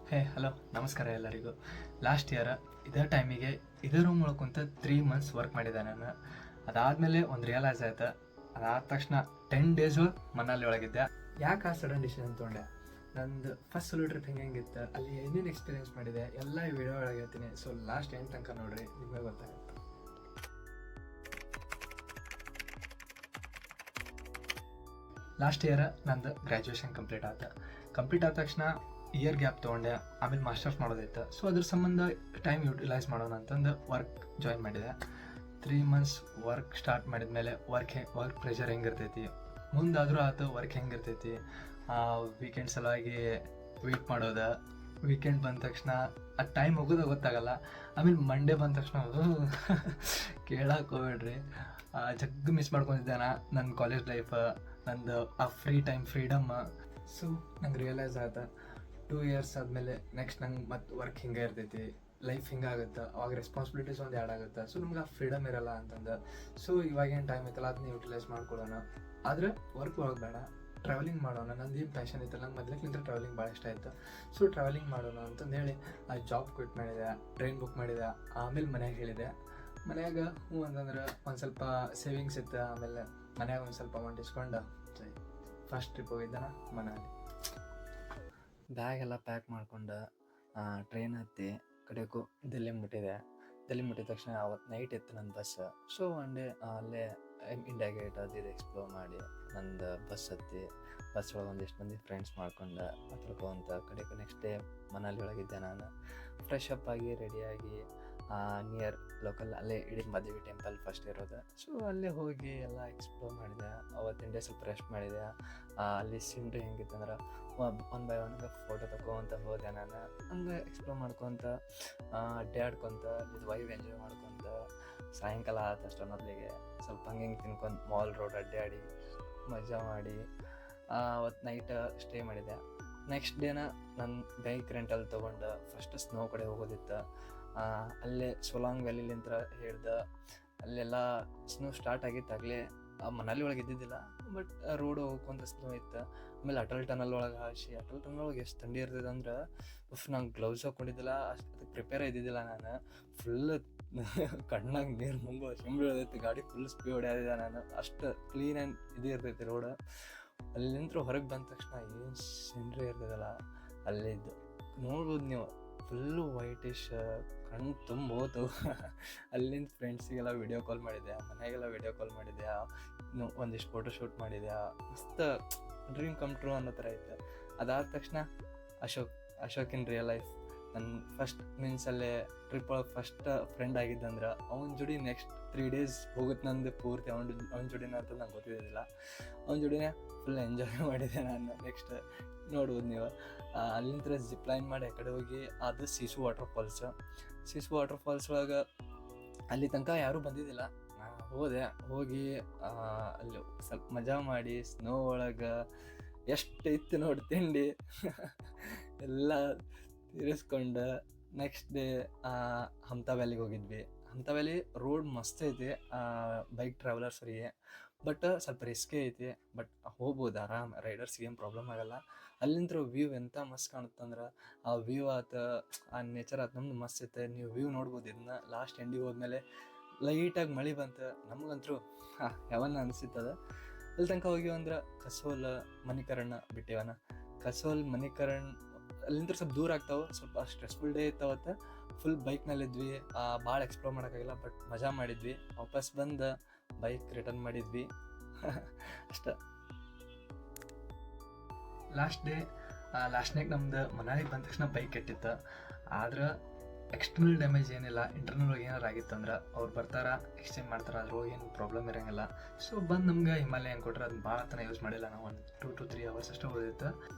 Hello ನಮಸ್ಕಾರ ಎಲ್ಲರಿಗೂ. Last year ಇದೇ ಟೈಮಿಗೆ ಇದೇ ರೂಮ್ ಒಳಕುಂತ 3 months ವರ್ಕ್ ಮಾಡಿದ್ದೆ ನಾನು. ಅದಾದಮೇಲೆ ಒಂದು ರಿಯಲೈಸ್ ಆಯ್ತು. ಅದಾದ ತಕ್ಷಣ 10 days ಮನಾಲಿ ಒಳಗಿದ್ದೆ. ಯಾಕೆ ಆ ಸಡನ್ ಡಿಸಿಷನ್ ತೊಗೊಂಡೆ, ನಂದು ಫಸ್ಟ್ ಸೋಲೋ ಟ್ರಿಪ್ ಹೆಂಗಿತ್ತು, ಅಲ್ಲಿ ಏನೇನು ಎಕ್ಸ್ಪೀರಿಯೆನ್ಸ್ ಮಾಡಿದೆ ಎಲ್ಲ ಈ ವಿಡಿಯೋ ಒಳಗೆ ಹೇಳ್ತೀನಿ. ಸೊ ಲಾಸ್ಟ್ ಏನು ತನಕ ನೋಡ್ರಿ, ನಿಮಗೆ ಗೊತ್ತಾಗುತ್ತೆ. ಲಾಸ್ಟ್ ಇಯರ್ ನಂದು ಗ್ರ್ಯಾಜುಯೇಷನ್ ಕಂಪ್ಲೀಟ್ ಆದ ತಕ್ಷಣ ಇಯರ್ ಗ್ಯಾಪ್ ತೊಗೊಂಡೆ. ಆಮೇಲೆ ಮಾಸ್ಟರ್ಸ್ ಮಾಡೋದಿತ್ತು. ಸೊ ಅದ್ರ ಸಂಬಂಧ ಟೈಮ್ ಯುಟಿಲೈಸ್ ಮಾಡೋಣ ಅಂತಂದು ವರ್ಕ್ ಜಾಯಿನ್ ಮಾಡಿದೆ. 3 months ವರ್ಕ್ ಸ್ಟಾರ್ಟ್ ಮಾಡಿದ್ಮೇಲೆ ವರ್ಕ್ ಪ್ರೆಷರ್ ಹೆಂಗಿರ್ತೈತಿ, ಮುಂದಾದರೂ ಆಯ್ತು ವರ್ಕ್ ಹೆಂಗಿರ್ತೈತಿ, ವೀಕೆಂಡ್ ಸಲುವಾಗಿ ವೆಯ್ಟ್ ಮಾಡೋದು. ವೀಕೆಂಡ್ ಬಂದ ತಕ್ಷಣ ಆ ಟೈಮ್ ಹೋಗೋದು ಗೊತ್ತಾಗಲ್ಲ. ಆಮೇಲೆ ಮಂಡೇ ಬಂದ ತಕ್ಷಣ ಕೇಳಕ್ಕೆ ಹೋಗ್ಬೇಡ್ರಿ, ಜಗ್ಗ ಮಿಸ್ ಮಾಡ್ಕೊತಿದ್ದೆ ನನ್ನ ಕಾಲೇಜ್ ಲೈಫ್, ನಂದು ಆ ಫ್ರೀಡಮ್. ಸೊ ನಂಗೆ ರಿಯಲೈಸ್ ಆಯ್ತು 2 years ಆದಮೇಲೆ ನೆಕ್ಸ್ಟ್ ನಂಗೆ ಮತ್ತೆ ವರ್ಕ್ ಹಿಂಗೆ ಇರ್ತೈತಿ, ಲೈಫ್ ಹಿಂಗಾಗುತ್ತೆ, ಅವಾಗ ರೆಸ್ಪಾನ್ಸಿಬಿಲಿಟೀಸ್ ಒಂದು ಆ್ಯಡ್ ಆಗುತ್ತೆ. ಸೊ ನಮ್ಗೆ ಆ ಫ್ರೀಡಮ್ ಇರಲ್ಲ ಅಂತಂದು. ಸೊ ಇವಾಗೇನು ಟೈಮ್ ಐತಲ್ಲ ಅದನ್ನ ಯುಟಿಲೈಸ್ ಮಾಡ್ಕೊಳ್ಳೋಣ. ಆದರೆ ವರ್ಕ್ ಹೋಗಬೇಡ, ಟ್ರಾವೆಲಿಂಗ್ ಮಾಡೋಣ. ನಂದು ಏನು ಪ್ಯಾಷನ್ ಇತ್ತಲ್ಲ, ನಂಗೆ ಮೊದಲಿಂದ ಟ್ರಾವೆಲಿಂಗ್ ಭಾಳ ಇಷ್ಟ ಆಯಿತು. ಸೊ ಟ್ರಾವೆಲಿಂಗ್ ಮಾಡೋಣ ಅಂತಂದು ಹೇಳಿ ಆ ಜಾಬ್ ಕ್ವಿಟ್ ಮಾಡಿದೆ, ಟ್ರೈನ್ ಬುಕ್ ಮಾಡಿದೆ. ಆಮೇಲೆ ಮನೆಯಾಗ ಹೇಳಿದೆ. ಮನ್ಯಾಗ ಹ್ಞೂ ಅಂತಂದ್ರೆ ಒಂದು ಸ್ವಲ್ಪ ಸೇವಿಂಗ್ಸ್ ಇತ್ತು. ಆಮೇಲೆ ಮನ್ಯಾಗ ಒಂದು ಸ್ವಲ್ಪ ಅಮೌಂಟ್ ಇಸ್ಕೊಂಡು ಫಸ್ಟ್ ಟ್ರಿಪ್ ಹೋಗಿದ್ದಾನ ಮನಾಲಿ. ಬ್ಯಾಗ್ ಎಲ್ಲ ಪ್ಯಾಕ್ ಮಾಡ್ಕೊಂಡು ಟ್ರೈನ್ ಹತ್ತಿ ಕಡೆಗೂ ದಿಲ್ಲಿ ಮುಟ್ಟಿದ ತಕ್ಷಣ ಅವತ್ತು ನೈಟ್ ಇತ್ತು ನನ್ನ ಬಸ್. ಸೊ ಒನ್ ಡೇ ಅಲ್ಲೇ ಇಂಡಿಯಾ ಗೇಟ್ ಅದು ಇದು ಎಕ್ಸ್ಪ್ಲೋರ್ ಮಾಡಿ ನಂದು ಬಸ್ ಹತ್ತಿ ಬಸ್ ಒಳಗೆ ಒಂದಿಷ್ಟು ಮಂದಿ ಫ್ರೆಂಡ್ಸ್ ಮಾಡ್ಕೊಂಡು ಮಾತಾಡ್ಕೊಂತ ಕಡೆಗೂ ನೆಕ್ಸ್ಟ್ ಡೇ ಮನಾಲಿ ಒಳಗಿದ್ದೆ. ನಾನು ಫ್ರೆಶ್ ಅಪ್ ಆಗಿ ರೆಡಿಯಾಗಿ ನಿಯರ್ ಲೋಕಲ್ ಅಲ್ಲೇ ಇಡೀ ಮದುವೆ ಟೆಂಪಲ್ ಫಸ್ಟ್ ಇರೋದು. ಸೊ ಅಲ್ಲೇ ಹೋಗಿ ಎಲ್ಲ ಎಕ್ಸ್ಪ್ಲೋರ್ ಮಾಡಿದೆ. ಅವತ್ತಿನ ಡೇ ಸ್ವಲ್ಪ ರೆಸ್ಟ್ ಮಾಡಿದೆ. ಅಲ್ಲಿ ಸೀನ್ರಿ ಹೆಂಗಿತ್ತಂದ್ರೆ ಒನ್ ಬೈ ಒನ್ ಫೋಟೋ ತಗೊತ ಹೋದೆ. ನಾನು ಹಂಗೆ ಎಕ್ಸ್ಪ್ಲೋರ್ ಮಾಡ್ಕೊತ ಅಡ್ಡಾಡ್ಕೊತ ಇದು ವೈವ್ ಎಂಜಾಯ್ ಮಾಡ್ಕೊತ ಸಾಯಂಕಾಲ ಆದಷ್ಟು ಅನ್ನೋದ್ಲಿಗೆ ಸ್ವಲ್ಪ ಹಂಗೆ ತಿನ್ಕೊಂಡು ಮಾಲ್ ರೋಡ್ ಅಡ್ಡಾಡಿ ಮಜಾ ಮಾಡಿ ಅವತ್ತು ನೈಟ್ ಸ್ಟೇ ಮಾಡಿದೆ. ನೆಕ್ಸ್ಟ್ ಡೇನ ನನ್ನ ಬೈಕ್ ರೆಂಟಲ್ಲಿ ತೊಗೊಂಡು ಫಸ್ಟ್ ಸ್ನೋ ಕಡೆ ಹೋಗೋದಿತ್ತು. ಅಲ್ಲೇ ಸೊಲಾಂಗ್ ವ್ಯಾಲಿಲಿಂತ ಹೇಳ್ದೆ, ಅಲ್ಲೆಲ್ಲ ಸ್ನೋ ಸ್ಟಾರ್ಟ್ ಆಗಿತ್ತು. ಆಗಲೇ ಮನಾಲಿ ಒಳಗೆ ಇದ್ದಿದ್ದಿಲ್ಲ, ಬಟ್ ರೋಡ್ ಹೋಗ್ಕೊಂತ ಸ್ನೋ ಇತ್ತು. ಆಮೇಲೆ ಅಟಲ್ ಟನಲ್ ಒಳಗೆ ಅಟಲ್ ಟನಲ್ ಒಳಗೆ ಎಷ್ಟು ಥಂಡಿ ಇರ್ತದೆ ಅಂದ್ರೆ ನಂಗೆ ಗ್ಲೌಸ್ ಹಾಕ್ಕೊಂಡಿದ್ದಿಲ್ಲ, ಅಷ್ಟು ಅದಕ್ಕೆ ಪ್ರಿಪೇರ್ ಇದ್ದಿದ್ದಿಲ್ಲ. ನಾನು ಫುಲ್ ಕಣ್ಣಾಗ ನೀರು ಮುಂಬ ಶಿಂಬಿ ಇರ್ತೈತಿ, ಗಾಡಿ ಫುಲ್ ಸ್ಪೀಡ್ ಹೊಡೆಯೋದಿದೆ ನಾನು. ಅಷ್ಟು ಕ್ಲೀನ್ ಆ್ಯಂಡ್ ಇದು ಇರ್ತೈತಿ ರೋಡ್. ಅಲ್ಲಿಂದ ಹೊರಗೆ ಬಂದ ತಕ್ಷಣ ಏನು ಸೀನ್ರಿ ಇರ್ತದಲ್ಲ ಅಲ್ಲಿದ್ದು ನೋಡ್ಬೋದು ನೀವು. ಫುಲ್ಲು ವೈಟಿಶ್, ಕಣ್ಣು ತುಂಬ ಹೋತು. ಅಲ್ಲಿಂದ ಫ್ರೆಂಡ್ಸಿಗೆಲ್ಲ ವಿಡಿಯೋ ಕಾಲ್ ಮಾಡಿದೆ, ಮನೆಗೆಲ್ಲ ವಿಡಿಯೋ ಕಾಲ್ ಮಾಡಿದೆ, ಒಂದಿಷ್ಟು ಫೋಟೋ ಶೂಟ್ ಮಾಡಿದೆ. ಮಸ್ತ್ ಡ್ರೀಮ್ ಕಮ್ ಟ್ರೂ ಅನ್ನೋ ಥರ ಐತೆ. ಅದಾದ ತಕ್ಷಣ ಅಶೋಕ್ ಇನ್ ರಿಯಲ್ ಲೈಫ್ ನನ್ನ ಫಸ್ಟ್ ಮೀನ್ಸಲ್ಲೇ ಟ್ರಿಪ್ ಒಳಗೆ ಫಸ್ಟ್ ಫ್ರೆಂಡ್ ಆಗಿದ್ದಂದ್ರೆ ಅವ್ನ ಜೋಡಿ ನೆಕ್ಸ್ಟ್ 3 days ಹೋಗುತ್ತೆ ನಂದು ಪೂರ್ತಿ. ಅವ್ನ ಜೋಡಿನ ಅಂತ ನಂಗೆ ಗೊತ್ತಿದ್ದಿಲ್ಲ. ಅವ್ನ ಜೋಡಿನೇ ಫುಲ್ ಎಂಜಾಯ್ ಮಾಡಿದೆ ನಾನು. ನೆಕ್ಸ್ಟ್ ನೋಡ್ಬೋದು ನೀವು, ಅಲ್ಲಿಂದ ಜಿಪ್ ಲೈನ್ ಮಾಡಿ ಆ ಕಡೆ ಹೋಗಿ ಅದು ಸಿಸು ವಾಟರ್ ಫಾಲ್ಸ್ ಒಳಗೆ ಅಲ್ಲಿ ತನಕ ಯಾರೂ ಬಂದಿದ್ದಿಲ್ಲ. ನಾನು ಹೋಗಿ ಅಲ್ಲಿ ಸ್ವಲ್ಪ ಮಜಾ ಮಾಡಿ ಸ್ನೋ ಒಳಗೆ ಎಷ್ಟು ಇತ್ತು ನೋಡಿ ತಿಂಡಿ ಎಲ್ಲ ತೀರಿಸ್ಕೊಂಡು ನೆಕ್ಸ್ಟ್ ಡೇ ಹಂತಾ ವ್ಯಾಲಿಗೆ ಹೋಗಿದ್ವಿ. ಹಂತಾ ವ್ಯಾಲಿ ರೋಡ್ ಮಸ್ತ್ ಐತಿ ಬೈಕ್ ಟ್ರಾವೆಲರ್ಸ್ರಿಗೆ, ಬಟ್ ಸ್ವಲ್ಪ ರಿಸ್ಕೇ ಐತಿ. ಬಟ್ ಹೋಗ್ಬೋದು ಆರಾಮ್, ರೈಡರ್ಸ್ಗೆ ಏನು ಪ್ರಾಬ್ಲಮ್ ಆಗಲ್ಲ. ಅಲ್ಲಿಂದ ವ್ಯೂ ಎಂಥ ಮಸ್ತ್ ಕಾಣುತ್ತಂದ್ರೆ ಆ ವ್ಯೂ ಆಯ್ತು, ಆ ನೇಚರ್ ಆಯ್ತು, ನಮ್ದು ಮಸ್ತ್ ಐತೆ. ನೀವು ವ್ಯೂ ನೋಡ್ಬೋದು. ಇದನ್ನ ಲಾಸ್ಟ್ ಎಂಡಿಗೆ ಹೋದ್ಮೇಲೆ ಲೈಟಾಗಿ ಮಳೆ ಬಂತು. ನಮಗಂತೂ ಯಾವನ್ನ ಅನಿಸಿತ್ತದ. ಅಲ್ಲಿ ತನಕ ಹೋಗಿವಂದ್ರೆ ಕಸೋಲ್ ಮಣಿಕರಣ ಬಿಟ್ಟಿವನ. ಕಸೋಲ್ ಮಣಿಕರಣ್ ಅಲ್ಲಿಂದ ಸ್ವಲ್ಪ ದೂರ ಆಗ್ತಾವೆ, ಸ್ವಲ್ಪ ಸ್ಟ್ರೆಸ್ಫುಲ್ ಡೇ ಇತ್ತಾವತ್ತು. ಫುಲ್ ಬೈಕ್ನಲ್ಲಿದ್ವಿ, ಭಾಳ ಎಕ್ಸ್ಪ್ಲೋರ್ ಮಾಡೋಕ್ಕಾಗಿಲ್ಲ, ಬಟ್ ಮಜಾ ಮಾಡಿದ್ವಿ. ವಾಪಸ್ ಬಂದು ಬೈಕ್ ರಿಟರ್ನ್ ಮಾಡಿದ್ವಿ ಅಷ್ಟೇ. ಲಾಸ್ಟ್ ನೈಟ್ ನಮ್ದು ಮನಾಲಿಗೆ ಬಂದ ತಕ್ಷಣ ಬೈಕ್ ಕೆಟ್ಟಿತ್ತು. ಆದ್ರೆ ಎಕ್ಸ್ಟರ್ನಲ್ ಡ್ಯಾಮೇಜ್ ಏನಿಲ್ಲ. ಇಂಟರ್ನಲ್ ಒಳಗೆ ಏನಾರು ಆಗಿತ್ತಂದ್ರೆ ಅವ್ರು ಬರ್ತಾರ, ಎಕ್ಸ್ಚೇಂಜ್ ಮಾಡ್ತಾರೆ, ಅದ್ರೊಳಗೆ ಏನು ಪ್ರಾಬ್ಲಮ್ ಇರೋಂಗಿಲ್ಲ. ಸೊ ಬಂದು ನಮ್ಗೆ ಹಿಮಾಲಯನ್ ಕೊಟ್ಟರೆ ಅದನ್ನ ಭಾಳ ತನ ಯೂಸ್ ಮಾಡಿಲ್ಲ ನಾವು. 1 to 3 hours ಅಷ್ಟೇ ಉಳಿದಿತ್ತು.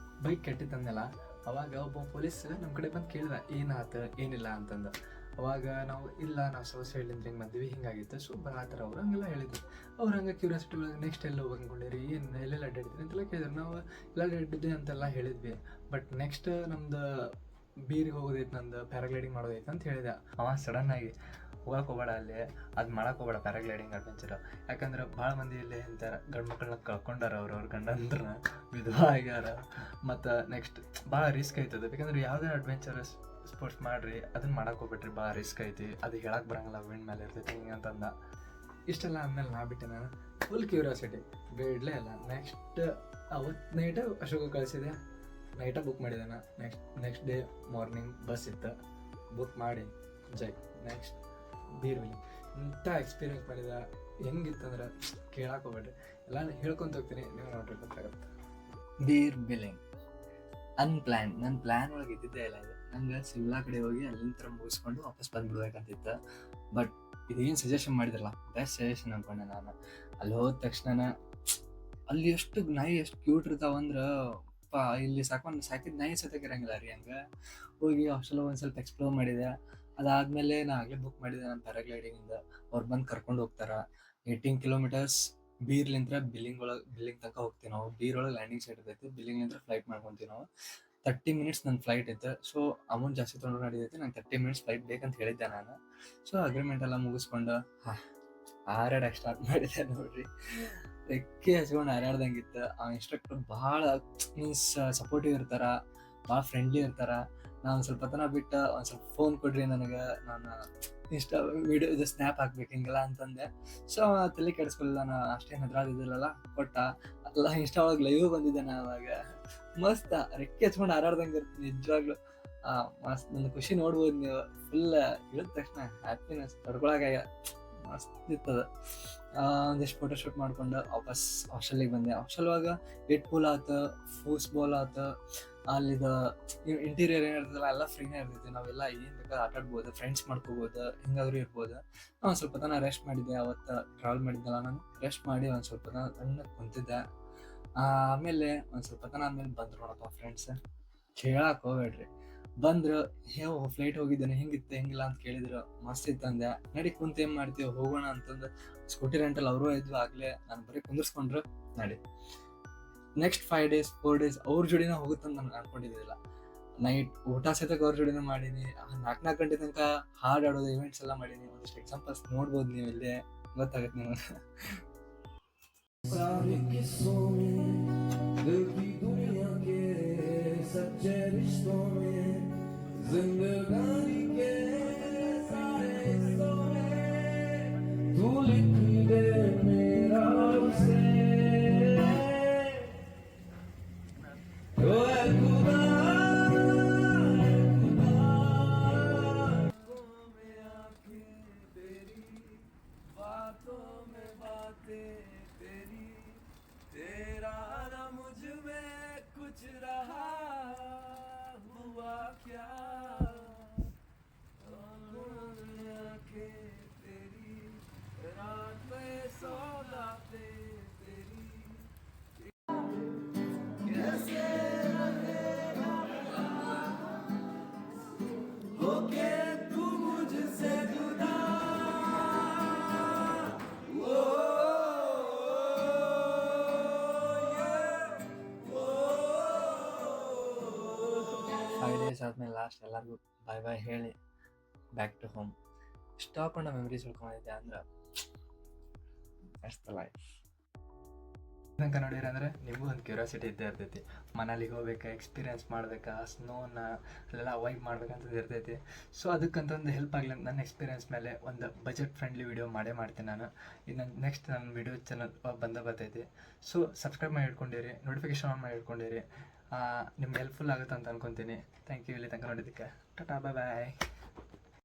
ಬೈಕ್ ಕೆಟ್ಟಿತ್ತಂದೆಲ್ಲ ಅವಾಗ ಒಬ್ಬ ಪೊಲೀಸ್ ನಮ್ಮ ಕಡೆ ಬಂದು ಕೇಳಿದ ಏನಾಯ್ತು ಏನಿಲ್ಲ ಅಂತಂದು. ಅವಾಗ ನಾವು ಸೌತ್ ಸೈಡ್ಲಿಂದ ಹಿಂಗೆ ಬಂದ್ವಿ, ಹಿಂಗಾಗಿತ್ತು. ಸೊ ಬರತ್ತರ ಅವ್ರು ಹಂಗೆಲ್ಲ ಹೇಳಿದ್ರು. ಅವ್ರು ಹಂಗೆ ಕ್ಯೂರಿಯಾಸಿಟಿ ಒಳಗೆ ನೆಕ್ಸ್ಟ್ ಎಲ್ಲ ಹೋಗಿ ಅಂದ್ಕೊಂಡಿರಿ, ಏನು ಎಲ್ಲೆಲ್ಲ ಅಡ್ಡಾಡಿದ್ರಿ ಅಂತೆಲ್ಲ ಕೇಳಿದ್ರು. ನಾವು ಎಲ್ಲ ಅಡ್ಡಾಡಿದ್ದೆ ಅಂತೆಲ್ಲ ಹೇಳಿದ್ವಿ. ಬಟ್ ನೆಕ್ಸ್ಟ್ ನಮ್ದು ಬೀರಿಗೆ ಹೋಗೋದೈತೆ, ನಂದು ಪ್ಯಾರಾಗ್ಲೈಡಿಂಗ್ ಮಾಡೋದೈತೆ ಅಂತ ಹೇಳಿದೆ. ಅವ ಸಡನ್ನಾಗಿ ಹೋಗಕ್ಕೆ ಹೋಗ್ಬೇಡ ಅಲ್ಲಿ, ಅದು ಮಾಡಕ್ಕೆ ಹೋಗ್ಬೇಡ ಪ್ಯಾರಾಗ್ಲೈಡಿಂಗ್ ಅಡ್ವೆಂಚರ್. ಯಾಕಂದ್ರೆ ಭಾಳ ಮಂದಿ ಇಲ್ಲಿ ಇಂಥರ ಗಂಡು ಮಕ್ಕಳನ್ನ ಕಳ್ಕೊಂಡಾರ, ಅವ್ರ ಗಂಡಂದ್ರನ್ನ ವಿಧವಾ ಆಗ್ಯಾರ. ಮತ್ತು ನೆಕ್ಸ್ಟ್ ಭಾಳ ರಿಸ್ಕ್ ಐತದ. ಬೇಕಂದ್ರೆ ಯಾವುದೇ ಅಡ್ವೆಂಚರಸ್ ಸ್ಪೋರ್ಟ್ಸ್ ಮಾಡಿರಿ, ಅದನ್ನು ಮಾಡಕ್ಕೆ ಹೋಗ್ಬಿಟ್ರಿ, ಭಾಳ ರಿಸ್ಕ್ ಐತಿ, ಅದು ಹೇಳಕ್ಕೆ ಬರಂಗಿಲ್ಲ, ವಿಂಡ್ ಮೇಲೆ ಇರ್ತೈತಿ ಹಿಂಗೆ ಅಂತಂದ. ಇಷ್ಟೆಲ್ಲ ಆದಮೇಲೆ ನಾ ಬಿಟ್ಟೆ, ನಾನು ಫುಲ್ ಕ್ಯೂರಿಯಾಸಿಟಿ ಬಿಡಲೇ ಇಲ್ಲ. ನೆಕ್ಸ್ಟ್ ಅವತ್ತು ನೈಟೇ ಅಶೋಕ ಕಳಿಸಿದೆ, ನೈಟೇ ಬುಕ್ ಮಾಡಿದೆ ನಾನು. ನೆಕ್ಸ್ಟ್ ಡೇ ಮಾರ್ನಿಂಗ್ ಬಸ್ ಇತ್ತು, ಬುಕ್ ಮಾಡಿ ನೆಕ್ಸ್ಟ್ ಬೀರ್ವಿಲಿ ಇಂಥ ಎಕ್ಸ್ಪೀರಿಯನ್ಸ್ ಮಾಡಿದ. ಹೆಂಗಿತ್ತಂದ್ರೆ ಕೇಳಕ್ಕೆ ಹೋಗ್ಬೇಡ್ರಿ, ಎಲ್ಲ ಹೇಳ್ಕೊಂತ ಹೋಗ್ತೀನಿ, ನೀವು ನೋಡ್ರಿ ಗೊತ್ತಾಗುತ್ತೆ. ಬೀರ್ ಬಿಲ್ಲಿಂಗ್ ಅನ್ಪ್ಲ್ಯಾನ್, ನನ್ನ ಪ್ಲ್ಯಾನ್ ಒಳಗೆ ಇದ್ದಿದ್ದೇ ಇಲ್ಲ ಇದು. ನಂಗೆ ಶಿಮ್ಲಾ ಕಡೆ ಹೋಗಿ ಅಲ್ಲಿಂದ ಮುಗಿಸ್ಕೊಂಡು ವಾಪಸ್ ಬಂದ್ಬಿಡ್ಬೇಕಂತಿತ್ತು. ಬಟ್ ಇದೇನು ಸಜೆಷನ್ ಮಾಡಿದ್ರಲ್ಲ, ಬೆಸ್ಟ್ ಸಜೆಷನ್ ಅಂದ್ಕೊಂಡೆ ನಾನು. ಅಲ್ಲಿ ಹೋದ ತಕ್ಷಣ ಅಲ್ಲಿ ಎಷ್ಟು ನಾಯಿ ಎಷ್ಟು ಕ್ಯೂಟ್ ಇರ್ತಾವಂದ್ರೆ ಇಲ್ಲಿ ಸಾಕಿದ ನಾಯಿ ಸತಕ್ಕೆ ಇರಂಗಿಲ್ಲ ರೀ. ಹಂಗೆ ಹೋಗಿ ಹಾಸ್ಟೆಲ್ ಒಂದು ಸ್ವಲ್ಪ ಎಕ್ಸ್ಪ್ಲೋರ್ ಮಾಡಿದೆ. ಅದಾದಮೇಲೆ ನಾನು ಆಗಲೇ ಬುಕ್ ಮಾಡಿದೆ ನಾನು ಪ್ಯಾರಾಗ್ಲೈಡಿಂಗಿಂದ. ಅವ್ರು ಬಂದು ಕರ್ಕೊಂಡು ಹೋಗ್ತಾರೆ. 18 ಕಿಲೋಮೀಟರ್ಸ್ ಬೀರ್ಲಿಂತ್ರ ಬಿಲ್ಲಿಂಗ್ ತನಕ ಹೋಗ್ತೀವಿ ನಾವು. ಬೀರ್ ಒಳಗೆ ಲ್ಯಾಂಡಿಂಗ್ ಸೈಡ್ ಇರ್ತೈತಿ, ಬಿಲ್ಲಿಂಗ್ಲಿಂತ್ರ ಫ್ಲೈಟ್ ಮಾಡ್ಕೊತೀವಿ ನಾವು. 30 ಮಿನಿಟ್ಸ್ ನನ್ನ ಫ್ಲೈಟ್ ಇತ್ತು. ಸೊ ಅಮೌಂಟ್ ಜಾಸ್ತಿ ತೊಗೊಂಡು ನಡೀತೈತಿ, ನಂಗೆ 30 ಮಿನಿಟ್ಸ್ ಫ್ಲೈಟ್ ಬೇಕಂತ ಹೇಳಿದ್ದೆ ನಾನು. ಸೊ ಅಗ್ರಿಮೆಂಟ್ ಎಲ್ಲ ಮುಗಿಸ್ಕೊಂಡು ಹಾರಾಡಕ್ಕೆ ಸ್ಟಾರ್ಟ್ ಮಾಡಿದೆ ನೋಡ್ರಿ. ರೆಕ್ಕೆ ಹಚ್ಕೊಂಡು ಹಾರಾಡ್ದಂಗಿತ್ತು. ಆ ಇನ್ಸ್ಟ್ರಕ್ಟರ್ ಭಾಳ ಮೀನ್ಸ್ ಸಪೋರ್ಟಿವ್ ಇರ್ತಾರ, ಭಾಳ ಫ್ರೆಂಡ್ಲಿ ಇರ್ತಾರ. ನಾನು ಒಂದು ಸ್ವಲ್ಪ ತನ ಬಿಟ್ಟು ಒಂದು ಸ್ವಲ್ಪ ಫೋನ್ ಕೊಡ್ರಿ ನನಗೆ, ನಾನು ವಿಡಿಯೋ ಇದು ಸ್ನ್ಯಾಪ್ ಹಾಕ್ಬೇಕು ಹಿಂಗೆಲ್ಲ ಅಂತಂದೆ. ಸೊ ತಲೆ ಕೆಡಿಸ್ಕೊಳ್ಳಿಲ್ಲ, ನಾನು ಅಷ್ಟೇನು ಹೆದ್ರಾದಿದ್ದಿಲ್ಲಲ್ಲ, ಕೊಟ್ಟ ಎಲ್ಲ ಇನ್ಸ್ಟಾ ಒಳಗೆ ಲೈವ್ ಬಂದಿದ್ದೆ ನಾನು ಅವಾಗ. ಮಸ್ತ್ ರೆಕ್ಕೆ ಹಚ್ಕೊಂಡು ಹಾರಾಡ್ದಂಗೆ ಇರ್ತೀನಿ ನಿಜವಾಗ್ಲು. ಮಸ್ತ್ ನನ್ನ ಖುಷಿ ನೋಡ್ಬೋದು ನೀವು. ಫುಲ್ ಇಳಿದ ತಕ್ಷಣ ಹ್ಯಾಪಿನೆಸ್ ತಡ್ಕೊಳಕಾಗ ಮಸ್ತ್ ಇರ್ತದ. ಒಂದಿಷ್ಟು ಫೋಟೋ ಶೂಟ್ ಮಾಡ್ಕೊಂಡು ವಾಪಸ್ ಹಾಸ್ಟೆಲಿಗೆ ಬಂದೆ. ಹಾಸ್ಟೆಲ್ವಾಗ 8 ಪೂಲ್ ಆಯ್ತು, ಫೂಸ್ಬಾಲ್ ಆಯ್ತು, ಅಲ್ಲಿದು ಇಂಟೀರಿಯರ್ ಏನಿರ್ತದಲ್ಲ ಎಲ್ಲ ಫ್ರೀನೇ ಇರ್ತೈತಿ. ನಾವೆಲ್ಲ ಏನು ಬೇಕಾದ್ರೆ ಆಟ ಆಡ್ಬೋದು, ಫ್ರೆಂಡ್ಸ್ ಮಾಡ್ಕೋಬೋದು, ಹಿಂಗಾದ್ರೂ ಇರ್ಬೋದು. ಒಂದು ಸ್ವಲ್ಪ ತನ ರೆಸ್ಟ್ ಮಾಡಿದ್ದೆ. ಅವತ್ತು ಟ್ರಾವೆಲ್ ಮಾಡಿದ್ದಲ್ಲ, ನಾನು ರೆಸ್ಟ್ ಮಾಡಿ ಒಂದು ಸ್ವಲ್ಪ ತನ ತಣ್ಣಗೆ ಕುಂತಿದ್ದೆ. ಆಮೇಲೆ ಒಂದು ಸ್ವಲ್ಪ ತನ ಆದ್ಮೇಲೆ ಬಂದರು ನೋಡಪ್ಪ ಫ್ರೆಂಡ್ಸ್. ಕೇಳಕ್ಕೆ ಹೋಗ್ಬೇಡ್ರಿ, ಬಂದ್ರು ಫ್ಲೈಟ್ ಹೋಗಿದ್ದೇನೆ ಹೆಂಗಿತ್ತು ಹೆಂಗಿಲ್ಲ ಅಂತ ಕೇಳಿದ್ರು. ಮಸ್ತ್ ಇತ್ತಂದೆ. ನಡಿ ಕುಂತ ಏನ್ ಮಾಡ್ತೀವಿ ಹೋಗೋಣ ಅಂತಂದು ಸ್ಕೂಟಿ ರೆಂಟಲ್ ಅವರು ಇದ್ವು ಆಗ್ಲೇ. ನಾನು ಬರೀ ಕುಂದಿರ್ಸ್ಕೊಂಡ್ರು ನಡಿ. ನೆಕ್ಸ್ಟ್ 5 days 4 days ಅವ್ರ ಜೋಡಿನ ಹೋಗುತ್ತಂತ ನಾನು ಅನ್ಕೊಂಡಿದ್ದಿಲ್ಲ. ನೈಟ್ ಊಟ ಸಹಿತಕ್ಕೆ ಅವ್ರ ಜೋಡಿನ ಮಾಡೀನಿ. 4 ಗಂಟೆ ತನಕ ಹಾಡಾಡೋದು ಇವೆಂಟ್ಸ್ ಎಲ್ಲ ಮಾಡೀನಿ. ಒಂದಿಷ್ಟು ಎಕ್ಸಾಂಪಲ್ಸ್ ನೋಡ್ಬೋದು ನೀವು, ಇಲ್ಲೇ ಗೊತ್ತಾಗತ್ತೆ ನಿಮಗೆ. सच्चे रिश्तों में जिंदगानी के सारे हिस्सों में तू लिख दे मेरा उसे ओ ऐ खुदा में आंखें तेरी बातों में बातें तेरी तेरा ना मुझ में कुछ रहा हुआ क्या आंखें तेरी रात में सौगाते तेरी कैसे रहेगा होके तू मुझसे जुदा. ಆದ್ಮೇಲೆ ಲಾಸ್ಟ್ ಎಲ್ಲರಿಗೂ ಬಾಯ್ ಬಾಯ್ ಹೇಳಿ ಬ್ಯಾಕ್ ಟು ಹೋಮ್. ಇಷ್ಟಪಟ್ಟ ಮೆಮರೀಸ್ ಉಳ್ಕೊಂಡಿದ್ದೆ ಅಂದ್ರೆ ಅಷ್ಟು ಲೈಫ್ ತನಕ ನೋಡಿರಿ. ಅಂದರೆ ನಿಮಗೂ ಒಂದು ಕ್ಯೂರಿಯಾಸಿಟಿ ಇದ್ದೇ ಇರ್ತೈತಿ, ಮನಾಲಿಗೆ ಹೋಗ್ಬೇಕಾ, ಎಕ್ಸ್ಪೀರಿಯನ್ಸ್ ಮಾಡ್ಬೇಕಾ, ಸ್ನೋನ ಅಲ್ಲೆಲ್ಲ ಅವಾಯ್ಡ್ ಮಾಡ್ಬೇಕಂತಂದು ಇರ್ತೈತಿ. ಸೊ ಅದಕ್ಕಂತಂದು ಹೆಲ್ಪ್ ಆಗಲಿ ಅಂತ ನನ್ನ ಎಕ್ಸ್ಪೀರಿಯನ್ಸ್ ಮೇಲೆ ಒಂದು ಬಜೆಟ್ ಫ್ರೆಂಡ್ಲಿ ವಿಡಿಯೋ ಮಾಡ್ತೀನಿ ನಾನು. ಇನ್ನು ನೆಕ್ಸ್ಟ್ ನನ್ನ ವಿಡಿಯೋ ಚಾನಲ್ ಬರ್ತೈತಿ. ಸೊ ಸಬ್ಸ್ಕ್ರೈಬ್ ಮಾಡಿ ಇಟ್ಕೊಂಡಿರಿ, ನೋಟಿಫಿಕೇಶನ್ ಆನ್ ಮಾಡಿ ಇಟ್ಕೊಂಡಿರಿ. ನಿಮ್ಗೆ ಹೆಲ್ಪ್ಫುಲ್ ಆಗುತ್ತೆ ಅಂತ ಅನ್ಕೊತೀನಿ. ಥ್ಯಾಂಕ್ ಯು ಇಲ್ಲಿ ತನಕ ನೋಡಿದ್ದಕ್ಕೆ. ಟಾಟಾ ಬಾಯ್ ಬಾಯ್.